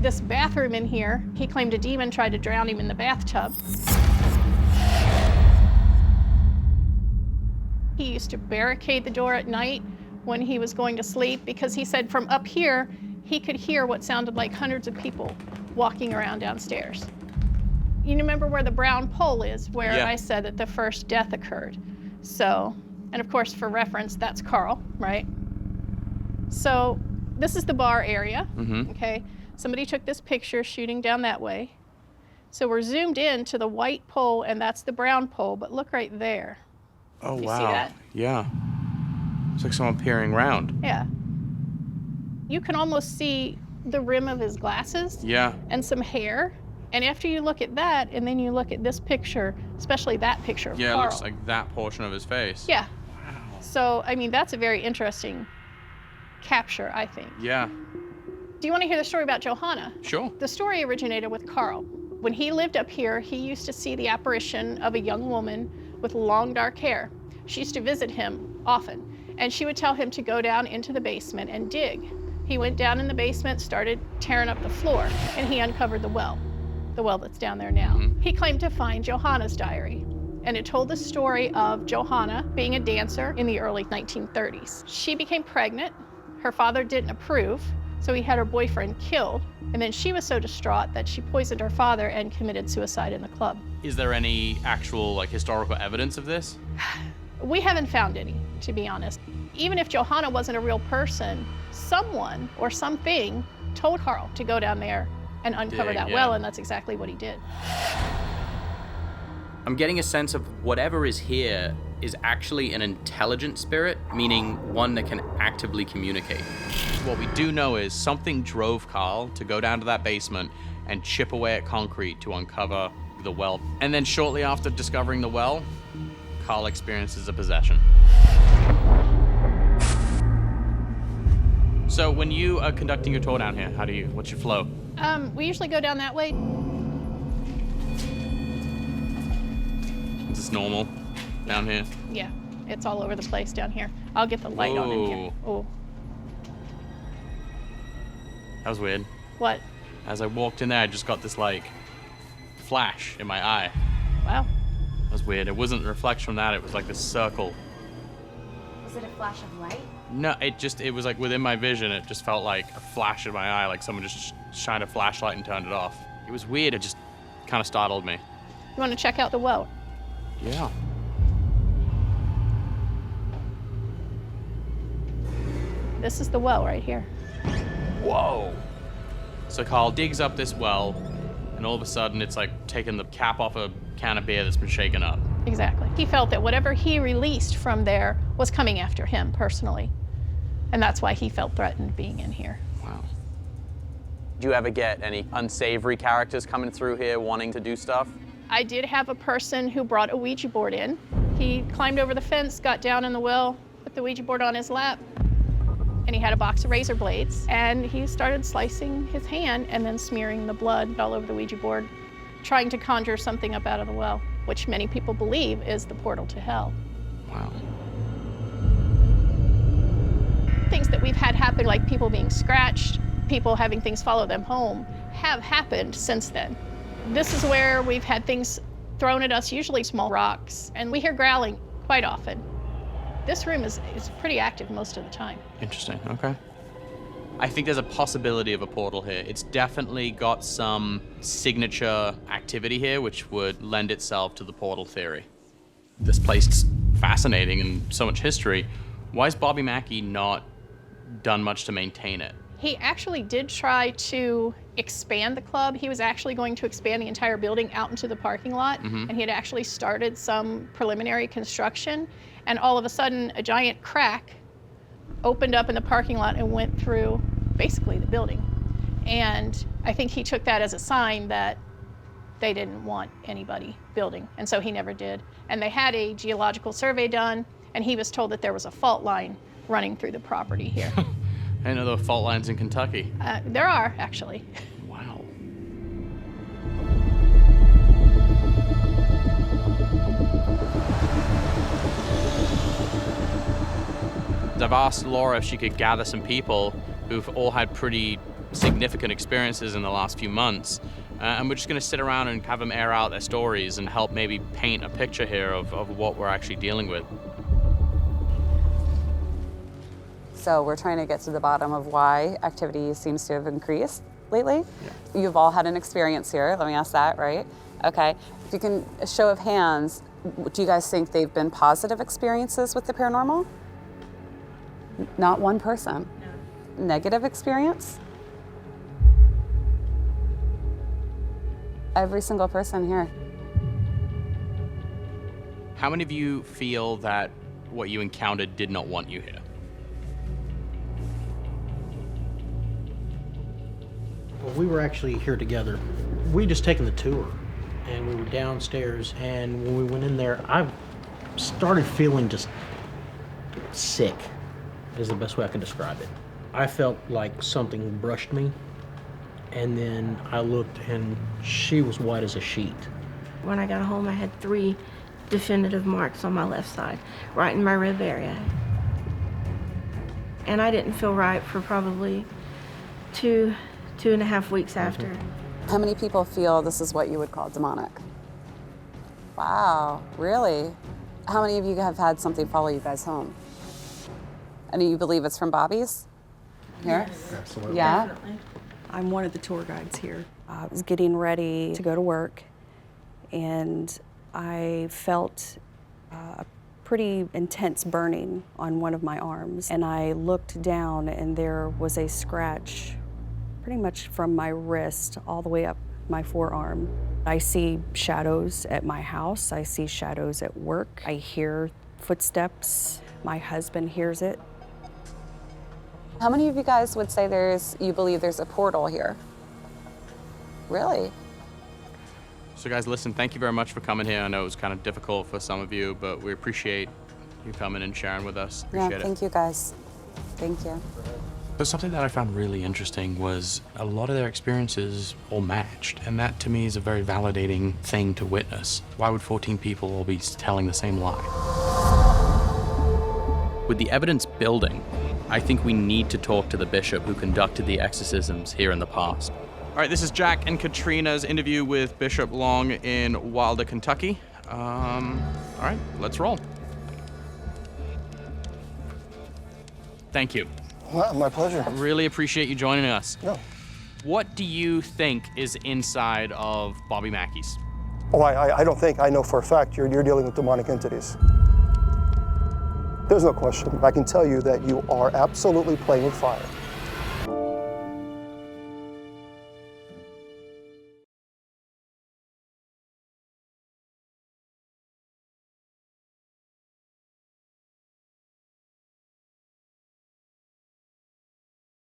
this bathroom in here. He claimed a demon tried to drown him in the bathtub. He used to barricade the door at night when he was going to sleep because he said from up here, he could hear what sounded like hundreds of people walking around downstairs. You remember where the brown pole is, where I said that the first death occurred. So, and of course, for reference, that's Carl, right? So this is the bar area, okay? Somebody took this picture shooting down that way. So we're zoomed in to the white pole, and that's the brown pole, but look right there. Oh, You wow. see that? Yeah. It's like someone peering around. Yeah. You can almost see the rim of his glasses. Yeah. And some hair. And after you look at that, and then you look at this picture, especially that picture of Yeah, Carl. it looks like that portion of his face. Yeah. Wow. So, I mean, that's a very interesting capture, I think. Yeah. Do you want to hear the story about Johanna? Sure. The story originated with Carl. When he lived up here, he used to see the apparition of a young woman with long dark hair. She used to visit him often, and she would tell him to go down into the basement and dig. He went down in the basement, started tearing up the floor, and he uncovered the well that's down there now. He claimed to find Johanna's diary, and it told the story of Johanna being a dancer in the early 1930s. She became pregnant. Her father didn't approve, so he had her boyfriend killed, and then she was so distraught that she poisoned her father and committed suicide in the club. Is there any actual, like, historical evidence of this? We haven't found any, to be honest. Even if Johanna wasn't a real person, someone or something told Carl to go down there and uncover that well, and that's exactly what he did. I'm getting a sense of whatever is here is actually an intelligent spirit, meaning one that can actively communicate. What we do know is something drove Carl to go down to that basement and chip away at concrete to uncover the well. And then shortly after discovering the well, Carl experiences a possession. So when you are conducting your tour down here, what's your flow? We usually go down that way. Is this normal down here? Yeah, it's all over the place down here. I'll get the light on in here. Oh, That was weird. what? As I walked in there, I just got this, like, flash in my eye. Wow. That was weird. It wasn't a reflection from that, it was like this circle. Was it a flash of light? No, it was like within my vision, it just felt like a flash in my eye, like someone just shined a flashlight and turned it off. It was weird, it just kind of startled me. You want to check out the well? Yeah. This is the well right here. Whoa. So Carl digs up this well, and all of a sudden it's like taking the cap off a can of beer that's been shaken up. Exactly. He felt that whatever he released from there was coming after him personally. And that's why he felt threatened being in here. Wow. Do you ever get any unsavory characters coming through here wanting to do stuff? I did have a person who brought a Ouija board in. He climbed over the fence, got down in the well, put the Ouija board on his lap, and he had a box of razor blades. And he started slicing his hand and then smearing the blood all over the Ouija board, trying to conjure something up out of the well, which many people believe is the portal to hell. Wow. Things that we've had happen, like people being scratched, people having things follow them home, have happened since then. This is where we've had things thrown at us, usually small rocks, and we hear growling quite often. This room is pretty active most of the time. Interesting, okay. I think there's a possibility of a portal here. It's definitely got some signature activity here, which would lend itself to the portal theory. This place is fascinating and so much history. Why has Bobby Mackey not done much to maintain it? He actually did try to expand the club. He was actually going to expand the entire building out into the parking lot, and he had actually started some preliminary construction, and all of a sudden a giant crack opened up in the parking lot and went through basically the building. And I think he took that as a sign that they didn't want anybody building, and so he never did. And they had a geological survey done, and he was told that there was a fault line running through the property here. I didn't know there were fault lines in Kentucky. There are, actually. Wow. I've asked Laura if she could gather some people who've all had pretty significant experiences in the last few months. And we're just going to sit around and have them air out their stories and help maybe paint a picture here of what we're actually dealing with. So we're trying to get to the bottom of why activity seems to have increased lately. Yeah. You've all had an experience here. Let me ask that, right? Okay. If you can, a show of hands, do you guys think they've been positive experiences with the paranormal? Not one person. No. Negative experience? Every single person here. How many of you feel that what you encountered did not want you here? Well, we were actually here together. We just taken the tour, and we were downstairs, and when we went in there, I started feeling just sick, is the best way I could describe it. I felt like something brushed me, and then I looked, and she was white as a sheet. When I got home, I had 3 definitive marks on my left side, right in my rib area. And I didn't feel right for probably 2.5 weeks after. How many people feel this is what you would call demonic? Wow, really? How many of you have had something follow you guys home? And do you believe it's from Bobby's? Here? Yes. Absolutely. Yeah? Definitely. I'm one of the tour guides here. I was getting ready to go to work, and I felt a pretty intense burning on one of my arms. And I looked down, and there was a scratch pretty much from my wrist all the way up my forearm. I see shadows at my house. I see shadows at work. I hear footsteps. My husband hears it. How many of you guys would say you believe there's a portal here? Really? So guys, listen, thank you very much for coming here. I know it was kind of difficult for some of you, but we appreciate you coming and sharing with us. Appreciate it. Thank you guys. Thank you. But something that I found really interesting was a lot of their experiences all matched, and that to me is a very validating thing to witness. Why would 14 people all be telling the same lie? With the evidence building, I think we need to talk to the bishop who conducted the exorcisms here in the past. All right, this is Jack and Katrina's interview with Bishop Long in Wilder, Kentucky. All right, let's roll. Thank you. Well, my pleasure. Really appreciate you joining us. No. What do you think is inside of Bobby Mackey's? Oh, I don't think. I know for a fact you're dealing with demonic entities. There's no question. I can tell you that you are absolutely playing with fire.